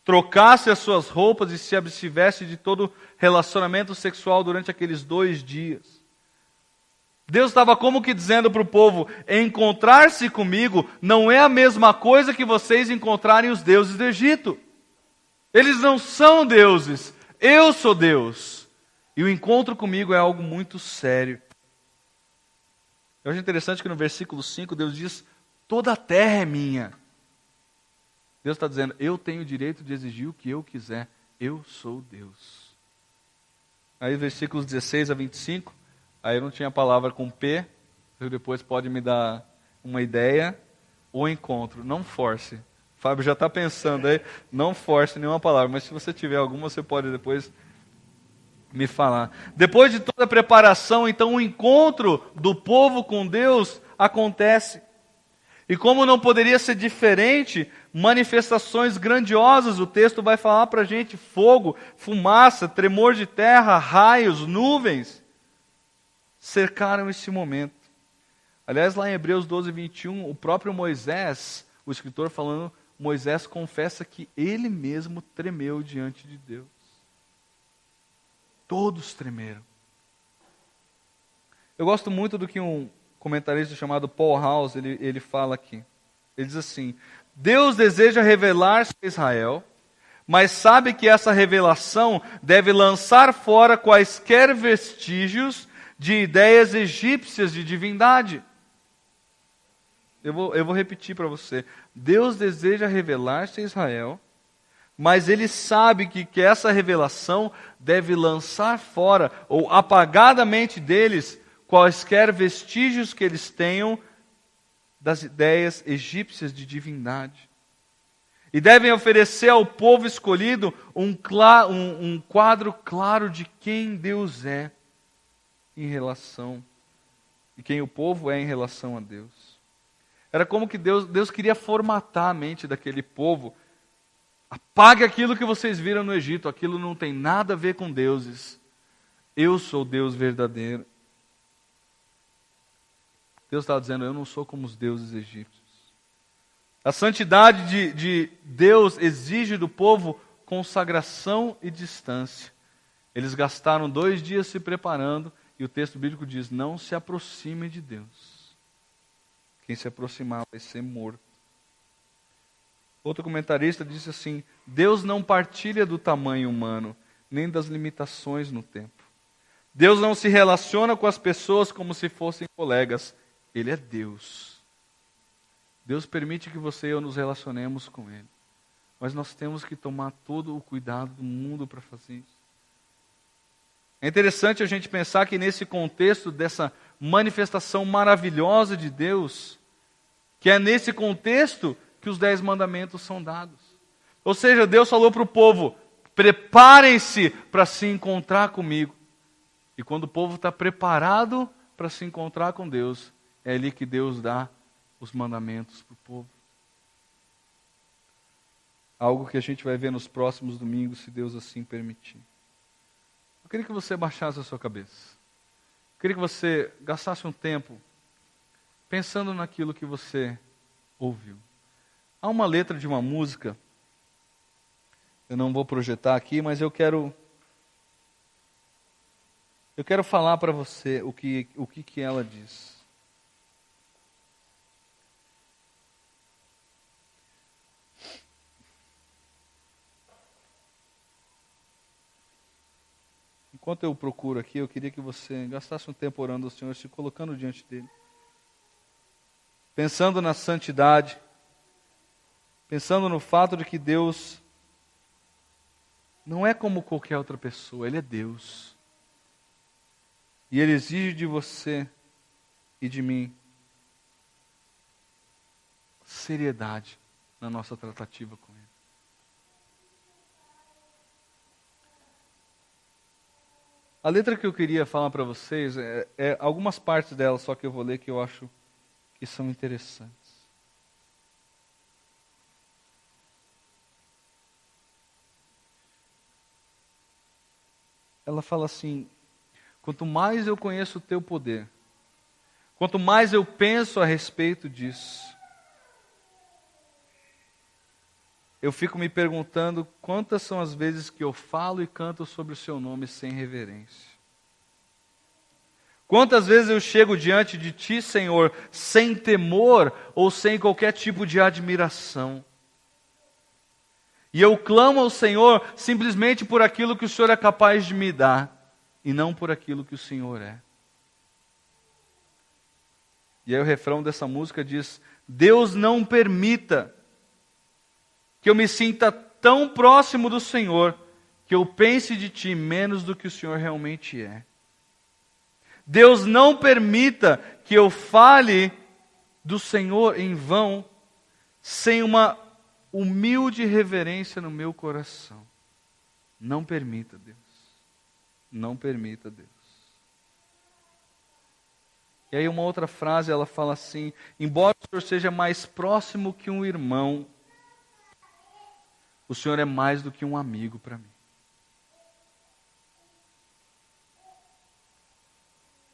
Trocasse as suas roupas e se abstivesse de todo relacionamento sexual durante aqueles 2 dias. Deus estava como que dizendo para o povo: encontrar-se comigo não é a mesma coisa que vocês encontrarem os deuses do Egito. Eles não são deuses, eu sou Deus. E o encontro comigo é algo muito sério. Eu acho interessante que no versículo 5 Deus diz: toda a terra é minha. Deus está dizendo: eu tenho o direito de exigir o que eu quiser. Eu sou Deus. Aí versículos 16 a 25. Aí eu não tinha a palavra com P. Você depois pode me dar uma ideia. O encontro. Não force. Fábio já está pensando aí. Não force nenhuma palavra. Mas se você tiver alguma, você pode depois me falar. Depois de toda a preparação, então o encontro do povo com Deus acontece. E como não poderia ser diferente, manifestações grandiosas, o texto vai falar para a gente: fogo, fumaça, tremor de terra, raios, nuvens, cercaram esse momento. Aliás, lá em Hebreus 12, 21, o próprio Moisés, o escritor falando, Moisés confessa que ele mesmo tremeu diante de Deus. Todos tremeram. Eu gosto muito do que um comentarista chamado Paul House, ele fala aqui. Ele diz assim: Deus deseja revelar-se a Israel, mas sabe que essa revelação deve lançar fora quaisquer vestígios de ideias egípcias de divindade. Eu vou repetir para você. Deus deseja revelar-se a Israel, mas Ele sabe que essa revelação deve lançar fora, ou apagar da mente deles, quaisquer vestígios que eles tenham das ideias egípcias de divindade. E devem oferecer ao povo escolhido um quadro claro de quem Deus é em relação, e quem o povo é em relação a Deus. Era como que Deus queria formatar a mente daquele povo. Apague aquilo que vocês viram no Egito, aquilo não tem nada a ver com deuses. Eu sou Deus verdadeiro. Deus está dizendo, eu não sou como os deuses egípcios. A santidade de Deus exige do povo consagração e distância. Eles gastaram 2 dias se preparando, e o texto bíblico diz, não se aproxime de Deus. Quem se aproximar vai ser morto. Outro comentarista disse assim, Deus não partilha do tamanho humano, nem das limitações no tempo. Deus não se relaciona com as pessoas como se fossem colegas. Ele é Deus. Deus permite que você e eu nos relacionemos com Ele. Mas nós temos que tomar todo o cuidado do mundo para fazer isso. É interessante a gente pensar que nesse contexto dessa manifestação maravilhosa de Deus, que é nesse contexto que os 10 mandamentos são dados. Ou seja, Deus falou para o povo, preparem-se para se encontrar comigo. E quando o povo está preparado para se encontrar com Deus, é ali que Deus dá os mandamentos para o povo. Algo que a gente vai ver nos próximos domingos, se Deus assim permitir. Eu queria que você baixasse a sua cabeça. Eu queria que você gastasse um tempo pensando naquilo que você ouviu. Há uma letra de uma música, eu não vou projetar aqui, mas eu quero falar para você o que ela diz. Enquanto eu procuro aqui, eu queria que você gastasse um tempo orando ao Senhor, se colocando diante dEle. Pensando na santidade, pensando no fato de que Deus não é como qualquer outra pessoa, Ele é Deus. E Ele exige de você e de mim seriedade na nossa tratativa com Ele. A letra que eu queria falar para vocês, é algumas partes dela, só que eu vou ler que eu acho que são interessantes. Ela fala assim, quanto mais eu conheço o teu poder, quanto mais eu penso a respeito disso, eu fico me perguntando quantas são as vezes que eu falo e canto sobre o seu nome sem reverência. Quantas vezes eu chego diante de ti, Senhor, sem temor ou sem qualquer tipo de admiração. E eu clamo ao Senhor simplesmente por aquilo que o Senhor é capaz de me dar, e não por aquilo que o Senhor é. E aí o refrão dessa música diz, Deus não permita que eu me sinta tão próximo do Senhor, que eu pense de ti menos do que o Senhor realmente é. Deus não permita que eu fale do Senhor em vão, sem uma humilde reverência no meu coração. Não permita, Deus. Não permita, Deus. E aí uma outra frase, ela fala assim, embora o Senhor seja mais próximo que um irmão, o Senhor é mais do que um amigo para mim.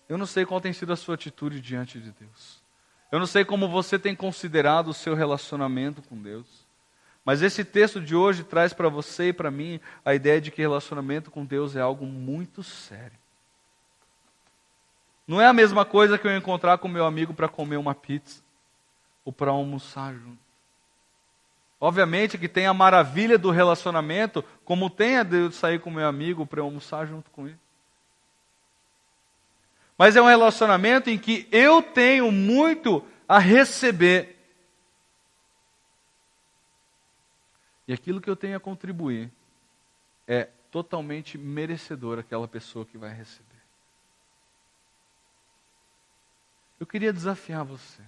Eu não sei qual tem sido a sua atitude diante de Deus. Eu não sei como você tem considerado o seu relacionamento com Deus. Mas esse texto de hoje traz para você e para mim a ideia de que relacionamento com Deus é algo muito sério. Não é a mesma coisa que eu encontrar com meu amigo para comer uma pizza ou para almoçar junto. Obviamente que tem a maravilha do relacionamento, como tem a de eu sair com meu amigo para eu almoçar junto com ele. Mas é um relacionamento em que eu tenho muito a receber. E aquilo que eu tenho a contribuir é totalmente merecedor aquela pessoa que vai receber. Eu queria desafiar você.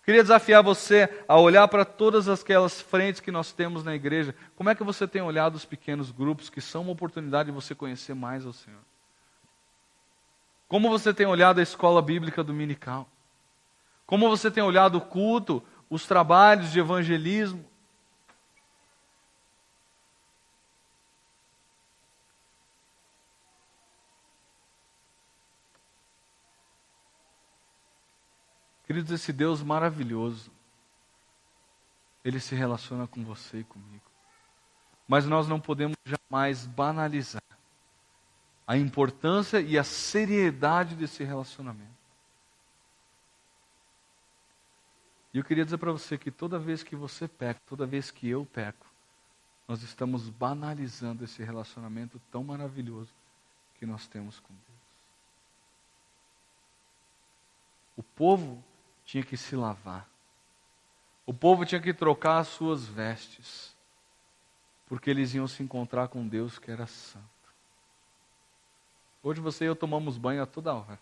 Queria desafiar você a olhar para todas aquelas frentes que nós temos na igreja. Como é que você tem olhado os pequenos grupos, que são uma oportunidade de você conhecer mais ao Senhor? Como você tem olhado a escola bíblica dominical? Como você tem olhado o culto, os trabalhos de evangelismo? Queridos, esse Deus maravilhoso, Ele se relaciona com você e comigo. Mas nós não podemos jamais banalizar a importância e a seriedade desse relacionamento. E eu queria dizer para você que toda vez que você peca, toda vez que eu peco, nós estamos banalizando esse relacionamento tão maravilhoso que nós temos com Deus. O povo tinha que se lavar. O povo tinha que trocar as suas vestes, porque eles iam se encontrar com Deus que era santo. Hoje você e eu tomamos banho a toda hora.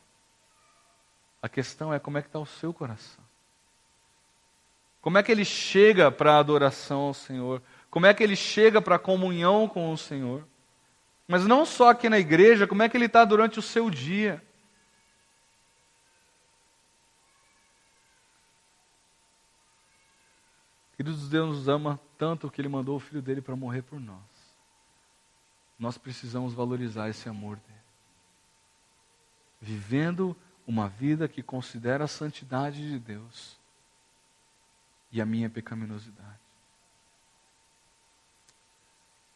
A questão é como é que está o seu coração. Como é que ele chega para a adoração ao Senhor? Como é que ele chega para a comunhão com o Senhor? Mas não só aqui na igreja, como é que ele está durante o seu dia? Queridos, Deus nos ama tanto que Ele mandou o Filho dele para morrer por nós. Nós precisamos valorizar esse amor dele. Vivendo uma vida que considera a santidade de Deus e a minha pecaminosidade.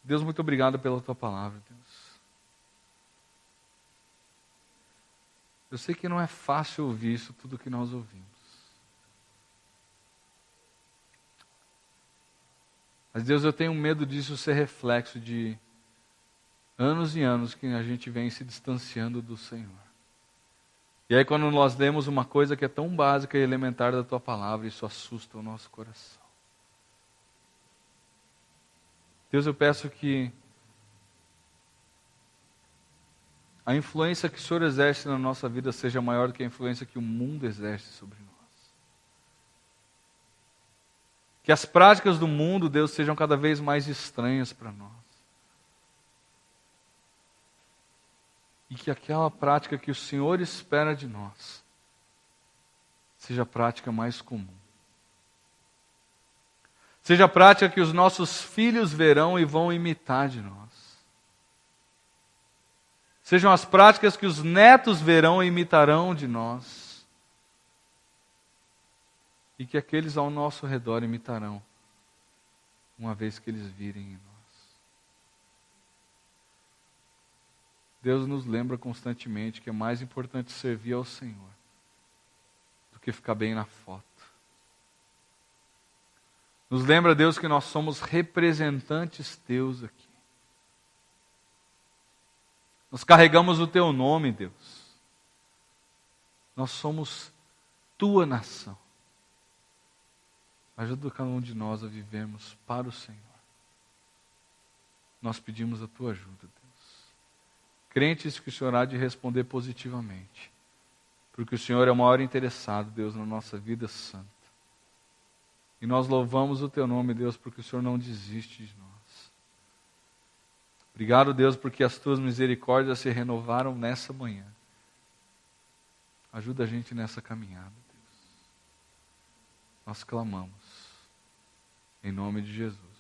Deus, muito obrigado pela Tua palavra, Deus. Eu sei que não é fácil ouvir isso tudo que nós ouvimos. Mas, Deus, eu tenho medo disso ser reflexo de anos e anos que a gente vem se distanciando do Senhor. E aí, quando nós lemos uma coisa que é tão básica e elementar da Tua palavra, isso assusta o nosso coração. Deus, eu peço que a influência que o Senhor exerce na nossa vida seja maior do que a influência que o mundo exerce sobre nós. Que as práticas do mundo, Deus, sejam cada vez mais estranhas para nós. E que aquela prática que o Senhor espera de nós seja a prática mais comum. Seja a prática que os nossos filhos verão e vão imitar de nós. Sejam as práticas que os netos verão e imitarão de nós. E que aqueles ao nosso redor imitarão, uma vez que eles virem em nós. Deus nos lembra constantemente que é mais importante servir ao Senhor do que ficar bem na foto. Nos lembra, Deus, que nós somos representantes Teus aqui. Nós carregamos o Teu nome, Deus. Nós somos Tua nação. Ajuda cada um de nós a vivermos para o Senhor. Nós pedimos a Tua ajuda, Deus. Crentes que o Senhor há de responder positivamente. Porque o Senhor é o maior interessado, Deus, na nossa vida santa. E nós louvamos o Teu nome, Deus, porque o Senhor não desiste de nós. Obrigado, Deus, porque as Tuas misericórdias se renovaram nessa manhã. Ajuda a gente nessa caminhada, Deus. Nós clamamos. Em nome de Jesus.